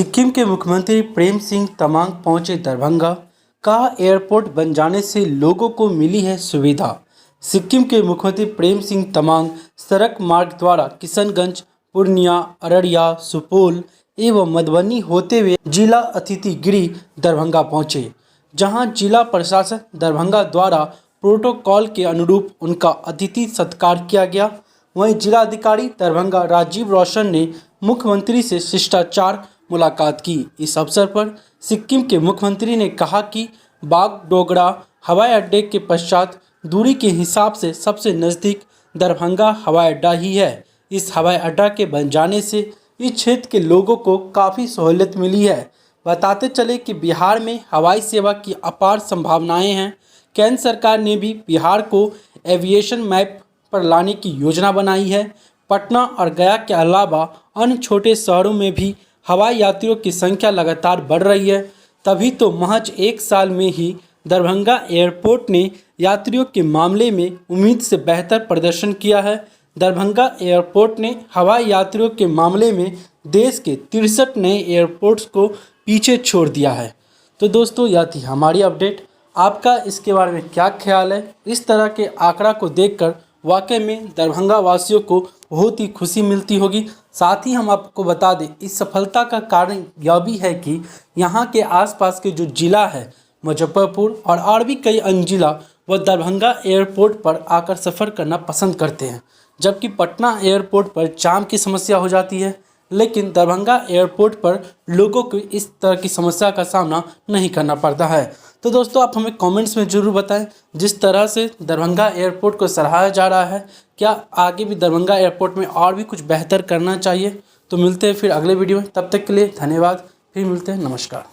सिक्किम के मुख्यमंत्री प्रेम सिंह तमांग पहुंचे दरभंगा। कहा, एयरपोर्ट बन जाने से लोगों को मिली है सुविधा। सिक्किम के मुख्यमंत्री प्रेम सिंह तमांग सड़क मार्ग द्वारा किशनगंज, पूर्णिया, अररिया, सुपौल एवं मधुबनी होते हुए जिला अतिथि गृह दरभंगा पहुंचे, जहां जिला प्रशासन दरभंगा द्वारा प्रोटोकॉल के अनुरूप उनका अतिथि सत्कार किया गया। वहीं जिलाधिकारी दरभंगा राजीव रोशन ने मुख्यमंत्री से शिष्टाचार मुलाकात की। इस अवसर पर सिक्किम के मुख्यमंत्री ने कहा कि बागडोगरा हवाई अड्डे के पश्चात दूरी के हिसाब से सबसे नज़दीक दरभंगा हवाई अड्डा ही है। इस हवाई अड्डा के बन जाने से इस क्षेत्र के लोगों को काफ़ी सहूलियत मिली है। बताते चले कि बिहार में हवाई सेवा की अपार संभावनाएं हैं। केंद्र सरकार ने भी बिहार को एविएशन मैप पर लाने की योजना बनाई है। पटना और गया के अलावा अन्य छोटे शहरों में भी हवाई यात्रियों की संख्या लगातार बढ़ रही है। तभी तो महज एक साल में ही दरभंगा एयरपोर्ट ने यात्रियों के मामले में उम्मीद से बेहतर प्रदर्शन किया है। दरभंगा एयरपोर्ट ने हवाई यात्रियों के मामले में देश के 63 नए एयरपोर्ट्स को पीछे छोड़ दिया है। तो दोस्तों, यह थी हमारी अपडेट। आपका इसके बारे में क्या ख्याल है? इस तरह के आंकड़ा को देखकर वाकई में दरभंगा वासियों को बहुत ही खुशी मिलती होगी। साथ ही हम आपको बता दें, इस सफलता का कारण यह भी है कि यहाँ के आसपास के जो ज़िला है मुजफ्फरपुर और भी कई अन्य ज़िला वह दरभंगा एयरपोर्ट पर आकर सफ़र करना पसंद करते हैं, जबकि पटना एयरपोर्ट पर जाम की समस्या हो जाती है। लेकिन दरभंगा एयरपोर्ट पर लोगों को इस तरह की समस्या का सामना नहीं करना पड़ता है। तो दोस्तों, आप हमें कमेंट्स में ज़रूर बताएं, जिस तरह से दरभंगा एयरपोर्ट को सराहा जा रहा है, क्या आगे भी दरभंगा एयरपोर्ट में और भी कुछ बेहतर करना चाहिए? तो मिलते हैं फिर अगले वीडियो में। तब तक के लिए धन्यवाद। फिर मिलते हैं। नमस्कार।